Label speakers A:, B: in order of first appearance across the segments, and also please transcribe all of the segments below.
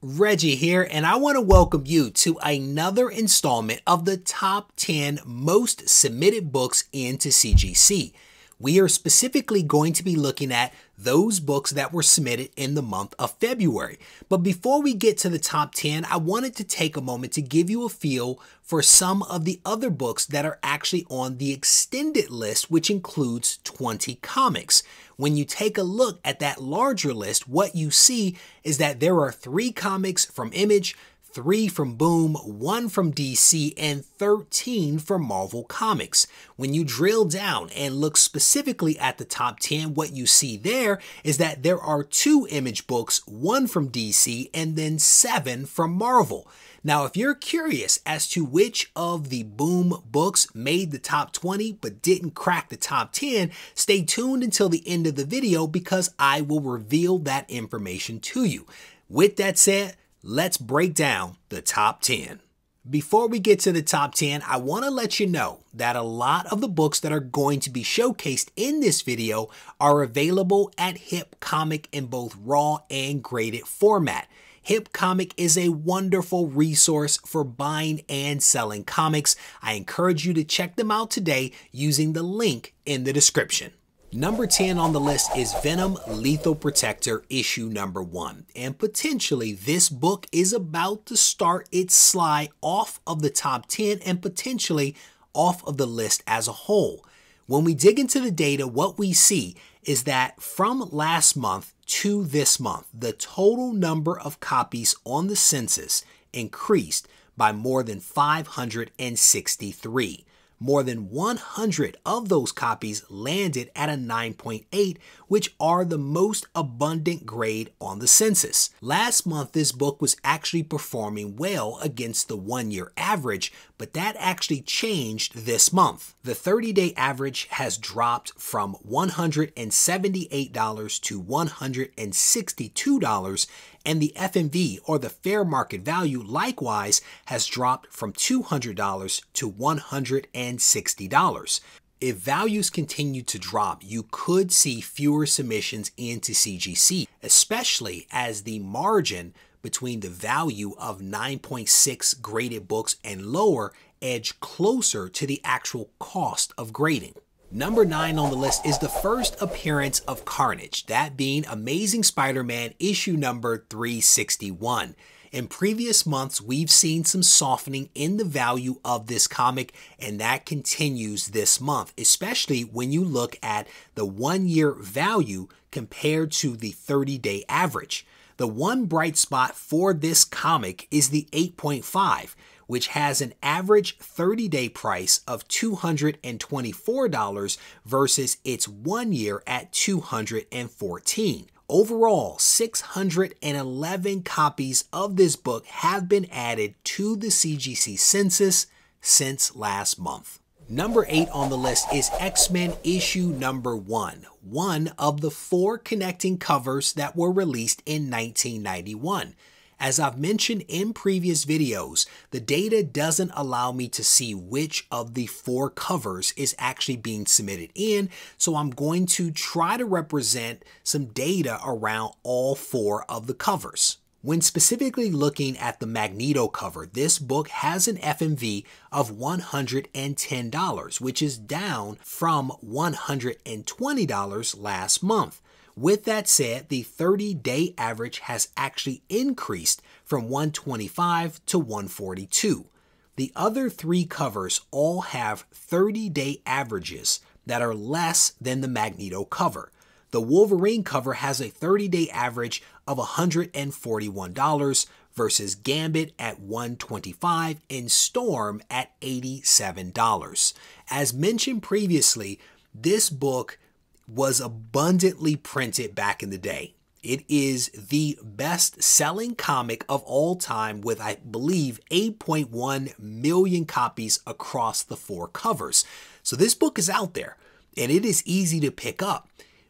A: Reggie here, and I want to welcome you to another installment of the top 10 most submitted books into CGC. We are specifically going to be looking at those books that were submitted in the month of February. But before we get to the top 10, I wanted to take a moment to give you a feel for some of the other books that are actually on the extended list, which includes 20 comics. When you take a look at that larger list, what you see is that there are 3 comics from Image, 3 from Boom, 1 from DC, and 13 from Marvel Comics. When you drill down and look specifically at the top 10, what you see there is that there are 2 Image books, 1 from DC, and then 7 from Marvel. Now, if you're curious as to which of the Boom books made the top 20 but didn't crack the top 10, stay tuned until the end of the video because I will reveal that information to you. With that said, let's break down the top 10. Before we get to the top 10, I want to let you know that a lot of the books that are going to be showcased in this video are available at Hip Comic in both raw and graded format. Hip Comic is a wonderful resource for buying and selling comics. I encourage you to check them out today using the link in the description. Number 10 on the list is Venom Lethal Protector issue number 1. And potentially this book is about to start its slide off of the top 10 and potentially off of the list as a whole. When we dig into the data, what we see is that from last month to this month, the total number of copies on the census increased by more than 563. More than 100 of those copies landed at a 9.8, which are the most abundant grade on the census. Last month, this book was actually performing well against the 1-year average, but that actually changed this month. The 30-day average has dropped from $178 to $162, and the FMV, or the fair market value, likewise has dropped from $200 to $160. If values continue to drop, you could see fewer submissions into CGC, especially as the margin between the value of 9.6 graded books and lower edge closer to the actual cost of grading. Number 9 on the list is the first appearance of Carnage, that being Amazing Spider-Man issue number 361. In previous months, we've seen some softening in the value of this comic, and that continues this month, especially when you look at the 1-year value compared to the 30-day average. The one bright spot for this comic is the 8.5, which has an average 30-day price of $224 versus its 1 year at $214. Overall, 611 copies of this book have been added to the CGC census since last month. Number 8 on the list is X-Men issue number 1, one of the 4 connecting covers that were released in 1991. As I've mentioned in previous videos, the data doesn't allow me to see which of the 4 covers is actually being submitted in, so I'm going to try to represent some data around all 4 of the covers. When specifically looking at the Magneto cover, this book has an FMV of $110, which is down from $120 last month. With that said, the 30-day average has actually increased from 125 to 142. The other 3 covers all have 30-day averages that are less than the Magneto cover. The Wolverine cover has a 30-day average of $141 versus Gambit at $125 and Storm at $87. As mentioned previously, this book was abundantly printed back in the day. It is the best-selling comic of all time with, I believe, 8.1 million copies across the 4 covers. So this book is out there, and it is easy to pick up.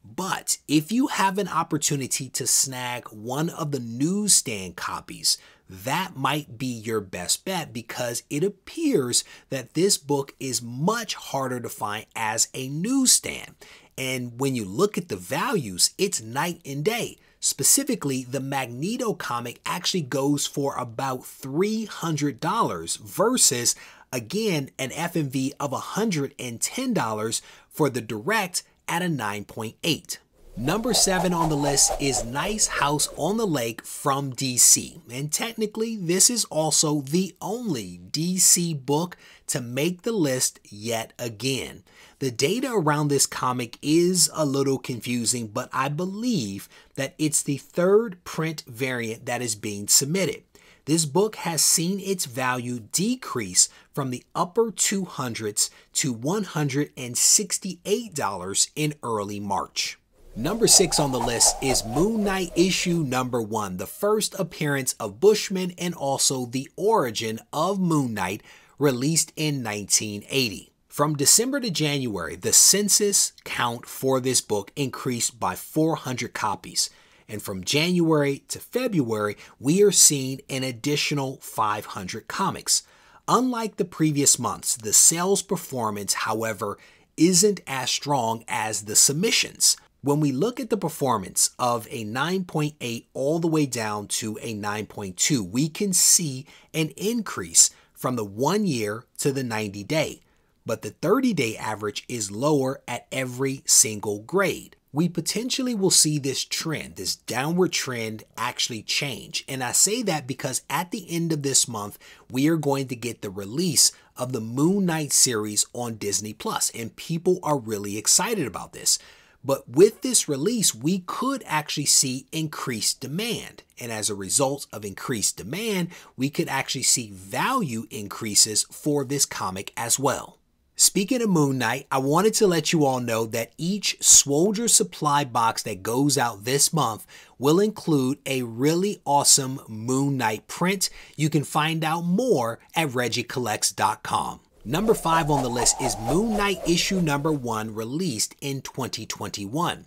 A: But if you have an opportunity to snag one of the newsstand copies, that might be your best bet because it appears that this book is much harder to find as a newsstand. And when you look at the values, it's night and day. Specifically, the Magneto comic actually goes for about $300 versus, again, an FMV of $110 for the direct at a 9.8. Number 7 on the list is Nice House on the Lake from DC, and technically this is also the only DC book to make the list yet again. The data around this comic is a little confusing, but I believe that it's the third print variant that is being submitted. This book has seen its value decrease from the upper 200s to $168 in early March. Number 6 on the list is Moon Knight issue number 1, the first appearance of Bushman and also the origin of Moon Knight, released in 1980. From December to January, the census count for this book increased by 400 copies. And from January to February, we are seeing an additional 500 comics. Unlike the previous months, the sales performance, however, isn't as strong as the submissions. When we look at the performance of a 9.8 all the way down to a 9.2, we can see an increase from the 1 year to the 90-day, but the 30-day average is lower at every single grade. We potentially will see this trend, this downward trend, actually change. And I say that because at the end of this month, we are going to get the release of the Moon Knight series on Disney+, and people are really excited about this. But with this release, we could actually see increased demand. And as a result of increased demand, we could actually see value increases for this comic as well. Speaking of Moon Knight, I wanted to let you all know that each Swoldier supply box that goes out this month will include a really awesome Moon Knight print. You can find out more at regiecollects.com. Number 5 on the list is Moon Knight issue number 1, released in 2021.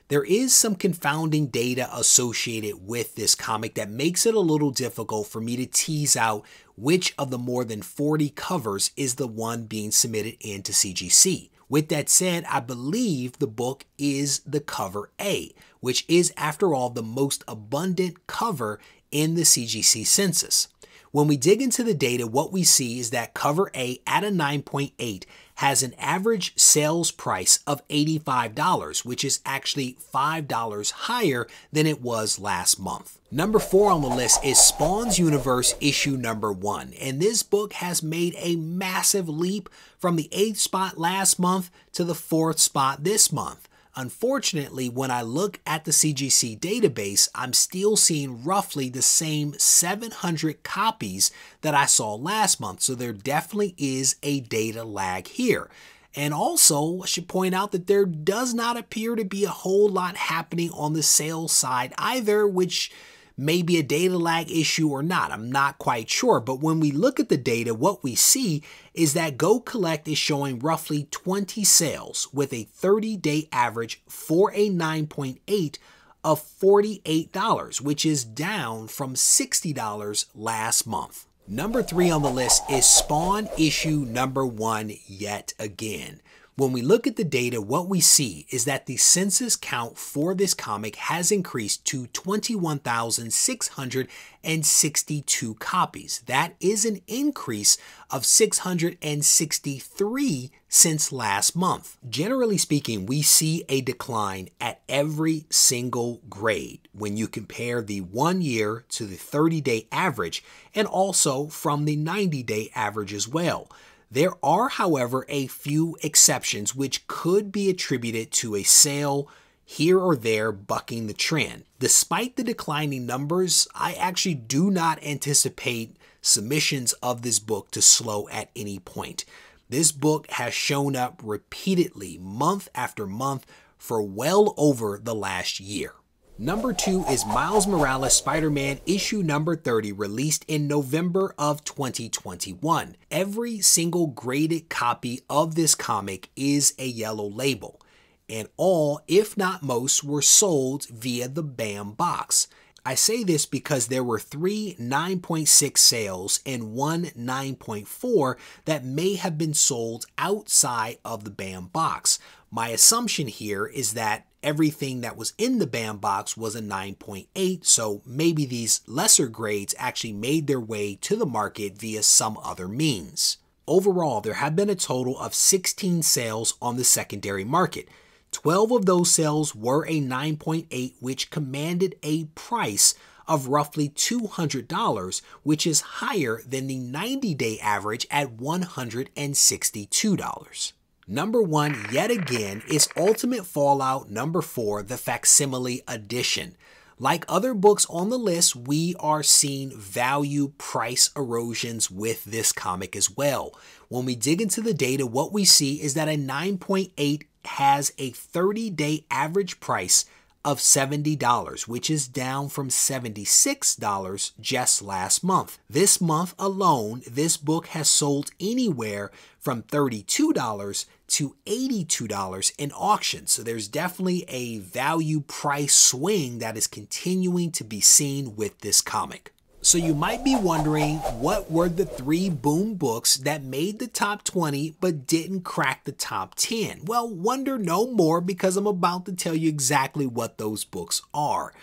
A: There is some confounding data associated with this comic that makes it a little difficult for me to tease out which of the more than 40 covers is the one being submitted into CGC. With that said, I believe the book is the cover A, which is, after all, the most abundant cover in the CGC census. When we dig into the data, what we see is that cover A at a 9.8 has an average sales price of $85, which is actually $5 higher than it was last month. Number 4 on the list is Spawn's Universe issue number 1, and this book has made a massive leap from the 8th spot last month to the 4th spot this month. Unfortunately, when I look at the CGC database, I'm still seeing roughly the same 700 copies that I saw last month, so there definitely is a data lag here. And also, I should point out that there does not appear to be a whole lot happening on the sales side either, which may be a data lag issue or not. I'm not quite sure, but when we look at the data, what we see is that Go Collect is showing roughly 20 sales with a 30-day average for a 9.8 of $48, which is down from $60 last month. Number 3 on the list is Spawn issue number 1 yet again. When we look at the data, what we see is that the census count for this comic has increased to 21,662 copies. That is an increase of 663 since last month. Generally speaking, we see a decline at every single grade when you compare the 1 year to the 30-day average, and also from the 90-day average as well. There are, however, a few exceptions which could be attributed to a sale here or there bucking the trend. Despite the declining numbers, I actually do not anticipate submissions of this book to slow at any point. This book has shown up repeatedly, month after month, for well over the last year. Number 2 is Miles Morales Spider-Man issue number 30, released in November of 2021. Every single graded copy of this comic is a yellow label, and all, if not most, were sold via the BAM box. I say this because there were 3 9.6 sales and 1 9.4 that may have been sold outside of the BAM box. My assumption here is that Everything that was in the banned box was a 9.8, so maybe these lesser grades actually made their way to the market via some other means. Overall, there have been a total of 16 sales on the secondary market. 12 of those sales were a 9.8, which commanded a price of roughly $200, which is higher than the 90-day average at $162. Number 1, yet again, is Ultimate Fallout number 4, the Facsimile Edition. Like other books on the list, we are seeing value price erosions with this comic as well. When we dig into the data, what we see is that a 9.8 has a 30-day average price of $70, which is down from $76 just last month. This month alone, this book has sold anywhere from $32 to $82 in auction. So there's definitely a value price swing that is continuing to be seen with this comic. So you might be wondering, what were the 3 boom books that made the top 20 but didn't crack the top 10? Well, wonder no more, because I'm about to tell you exactly what those books are.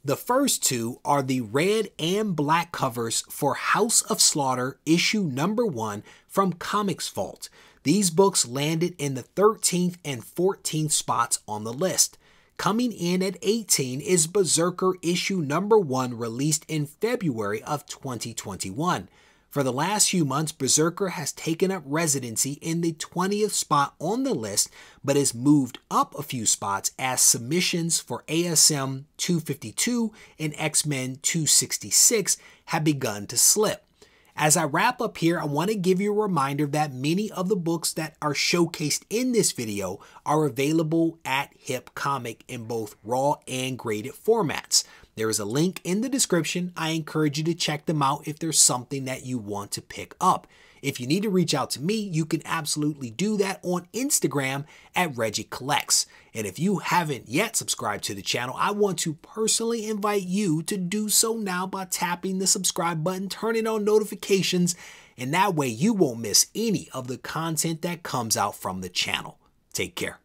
A: The first 2 are the red and black covers for House of Slaughter issue number 1 from Comics Vault. These books landed in the 13th and 14th spots on the list. Coming in at 18 is Berserker issue number 1, released in February of 2021. For the last few months, Berserker has taken up residency in the 20th spot on the list, but has moved up a few spots as submissions for ASM 252 and X-Men 266 have begun to slip. As I wrap up here, I want to give you a reminder that many of the books that are showcased in this video are available at Hip Comic in both raw and graded formats. There is a link in the description. I encourage you to check them out if there's something that you want to pick up. If you need to reach out to me, you can absolutely do that on Instagram at Regie Collects. And if you haven't yet subscribed to the channel, I want to personally invite you to do so now by tapping the subscribe button, turning on notifications, and that way you won't miss any of the content that comes out from the channel. Take care.